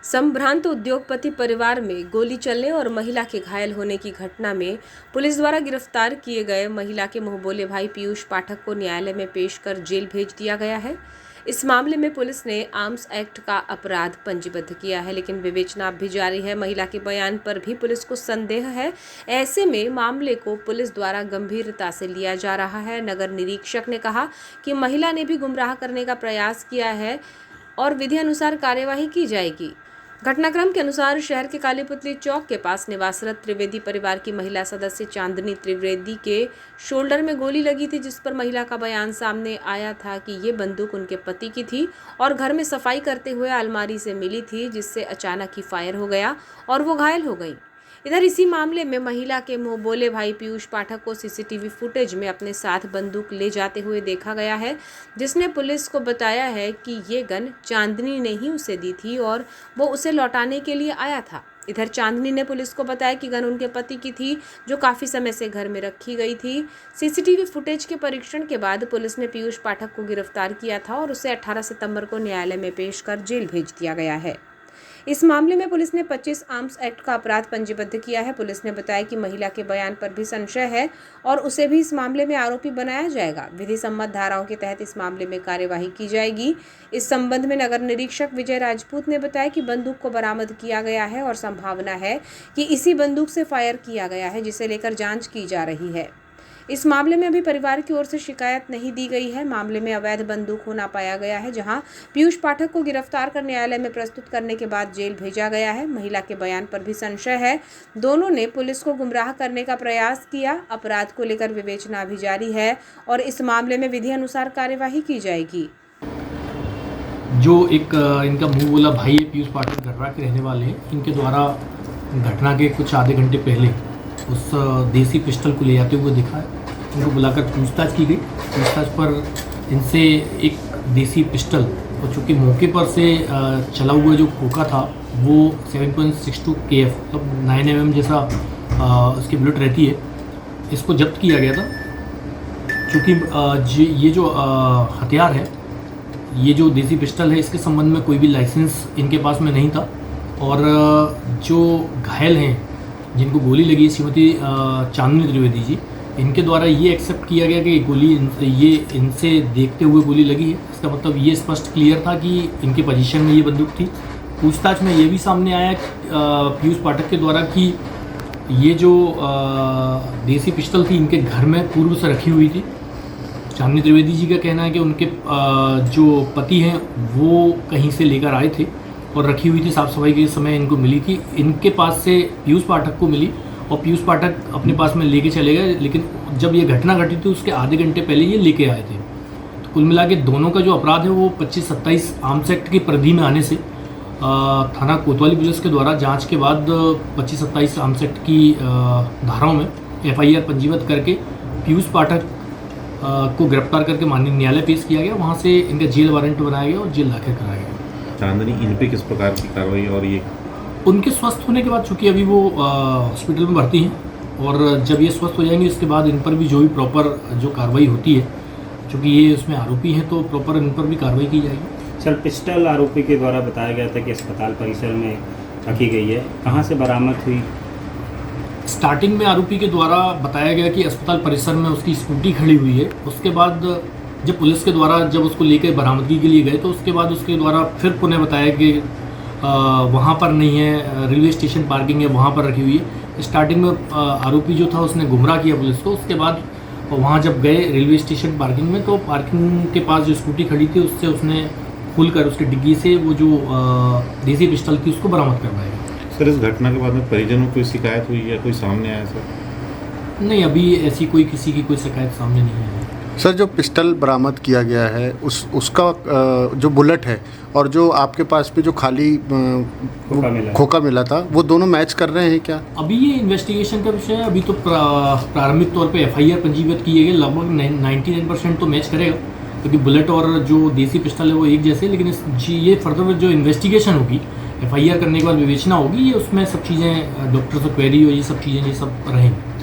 संभ्रांत उद्योगपति परिवार में गोली चलने और महिला के घायल होने की घटना में पुलिस द्वारा गिरफ्तार किए गए महिला के मुंहबोले भाई पीयूष पाठक को न्यायालय में पेश कर जेल भेज दिया गया है। इस मामले में पुलिस ने आर्म्स एक्ट का अपराध पंजीबद्ध किया है, लेकिन विवेचना अब भी जारी है। महिला के बयान पर भी पुलिस को संदेह है। ऐसे में मामले को पुलिस द्वारा गंभीरता से लिया जा रहा है। नगर निरीक्षक ने कहा कि महिला ने भी गुमराह करने का प्रयास किया है और विधि अनुसार कार्यवाही की जाएगी। घटनाक्रम के अनुसार शहर के कालीपुतली चौक के पास निवासरत त्रिवेदी परिवार की महिला सदस्य चांदनी त्रिवेदी के शोल्डर में गोली लगी थी, जिस पर महिला का बयान सामने आया था कि ये बंदूक उनके पति की थी और घर में सफाई करते हुए अलमारी से मिली थी, जिससे अचानक ही फायर हो गया और वो घायल हो गई। इधर इसी मामले में महिला के मुंह बोले भाई पीयूष पाठक को सीसीटीवी फुटेज में अपने साथ बंदूक ले जाते हुए देखा गया है, जिसने पुलिस को बताया है कि ये गन चांदनी ने ही उसे दी थी और वो उसे लौटाने के लिए आया था। इधर चांदनी ने पुलिस को बताया कि गन उनके पति की थी, जो काफ़ी समय से घर में रखी गई थी। सीसीटीवी फुटेज के परीक्षण के बाद पुलिस ने पीयूष पाठक को गिरफ्तार किया था और उसे 18 सितंबर को न्यायालय में पेश कर जेल भेज दिया गया है। इस मामले में पुलिस ने 25 आर्म्स एक्ट का अपराध पंजीबद्ध किया है। पुलिस ने बताया कि महिला के बयान पर भी संशय है और उसे भी इस मामले में आरोपी बनाया जाएगा। विधि सम्मत धाराओं के तहत इस मामले में कार्यवाही की जाएगी। इस संबंध में नगर निरीक्षक विजय राजपूत ने बताया कि बंदूक को बरामद किया गया है और संभावना है कि इसी बंदूक से फायर किया गया है, जिसे लेकर जाँच की जा रही है। इस मामले में अभी परिवार की ओर से शिकायत नहीं दी गई है। मामले में अवैध बंदूक होना पाया गया है, जहां पीयूष पाठक को गिरफ्तार कर न्यायालय में प्रस्तुत करने के बाद जेल भेजा गया है। महिला के बयान पर भी संशय है। दोनों ने पुलिस को गुमराह करने का प्रयास किया। अपराध को लेकर विवेचना अभी जारी है और इस मामले में विधि अनुसार कार्यवाही की जाएगी। जो एक इनका मुंह बोला भाई है पीयूष पाठक गर्रा के रहने वाले हैं, इनके द्वारा घटना के कुछ आधे घंटे पहले उस देसी पिस्टल को ले जाते हुए दिखा है। उनको बुलाकर पूछताछ की गई। पूछताछ पर इनसे एक देसी पिस्टल, और चूँकि मौके पर से चला हुआ जो खोखा था वो 7.62 KF मतलब 9 mm जैसा उसकी बुलेट रहती है, इसको जब्त किया गया था। चूँकि ये जो हथियार है, ये जो देसी पिस्टल है, इसके संबंध में कोई भी लाइसेंस इनके पास में नहीं था। और जो घायल हैं, जिनको गोली लगी, श्रीमती चांदनी त्रिवेदी जी, इनके द्वारा ये एक्सेप्ट किया गया कि गोली ये इनसे देखते हुए गोली लगी है। इसका मतलब ये स्पष्ट क्लियर था कि इनके पोजीशन में ये बंदूक थी। पूछताछ में ये भी सामने आया पीयूष पाठक के द्वारा कि ये जो देसी पिस्टल थी इनके घर में पूर्व से रखी हुई थी। चांदनी त्रिवेदी जी का कहना है कि उनके जो पति हैं वो कहीं से लेकर आए थे और रखी हुई थी, साफ़ सफाई के समय इनको मिली थी। इनके पास से पीयूष पाठक को मिली और पीयूष पाठक अपने पास में लेके चले गए, लेकिन जब ये घटना घटी थी उसके आधे घंटे पहले ये लेके आए थे। तो कुल मिला के दोनों का जो अपराध है वो 25-27 आर्म्स एक्ट की परिधि में आने से थाना कोतवाली पुलिस के द्वारा जांच के बाद 25-27 आर्म्स एक्ट की धाराओं में FIR पंजीबद्ध करके पीयूष पाठक को गिरफ्तार करके माननीय न्यायालय पेश किया गया। वहाँ से इनका जेल वारंट बनाया गया और जेल दाखिल कराया गया। चांदनी इन पे किस प्रकार की कार्रवाई, और ये उनके स्वस्थ होने के बाद, चूँकि अभी वो हॉस्पिटल में भर्ती हैं, और जब ये स्वस्थ हो जाएंगे इसके बाद इन पर भी जो भी प्रॉपर जो कार्रवाई होती है, चूँकि ये उसमें आरोपी हैं तो प्रॉपर इन पर भी कार्रवाई की जाएगी। सर, पिस्टल आरोपी के द्वारा बताया गया था कि अस्पताल परिसर में रखी गई है, कहाँ से बरामद हुई? स्टार्टिंग में आरोपी के द्वारा बताया गया कि अस्पताल परिसर में उसकी स्कूटी खड़ी हुई है। उसके बाद जब पुलिस के द्वारा जब उसको लेकर बरामदगी के लिए गए तो उसके बाद उसके द्वारा फिर पुनः बताया कि वहाँ पर नहीं है, रेलवे स्टेशन पार्किंग है, वहाँ पर रखी हुई है। स्टार्टिंग में आरोपी जो था उसने गुमराह किया पुलिस को। उसके बाद वहाँ जब गए रेलवे स्टेशन पार्किंग में, तो पार्किंग के पास जो स्कूटी खड़ी थी उससे उसने खुलकर उसकी डिग्गी से वो जो देसी पिस्टल थी उसको बरामद करवाया। सर, इस घटना के बाद में परिजनों को कोई शिकायत हुई या कोई सामने आया सर? नहीं, अभी ऐसी कोई किसी की कोई शिकायत सामने नहीं है। सर, जो पिस्टल बरामद किया गया है उसका जो बुलेट है और जो आपके पास पे जो खाली खोखा मिला था, वो दोनों मैच कर रहे हैं क्या? अभी ये इन्वेस्टिगेशन का विषय है। अभी तो प्रारंभिक तौर पे FIR पंजीबद्ध किए गए, लगभग 99% तो मैच करेगा, क्योंकि बुलेट और जो देसी पिस्टल है वो एक जैसे। लेकिन ये फर्दर जो इन्वेस्टिगेशन होगी, FIR करने के बाद विवेचना होगी, ये उसमें सब चीज़ें डॉक्टर से क्वेरी और ये सब चीज़ें ये सब रहेंगी।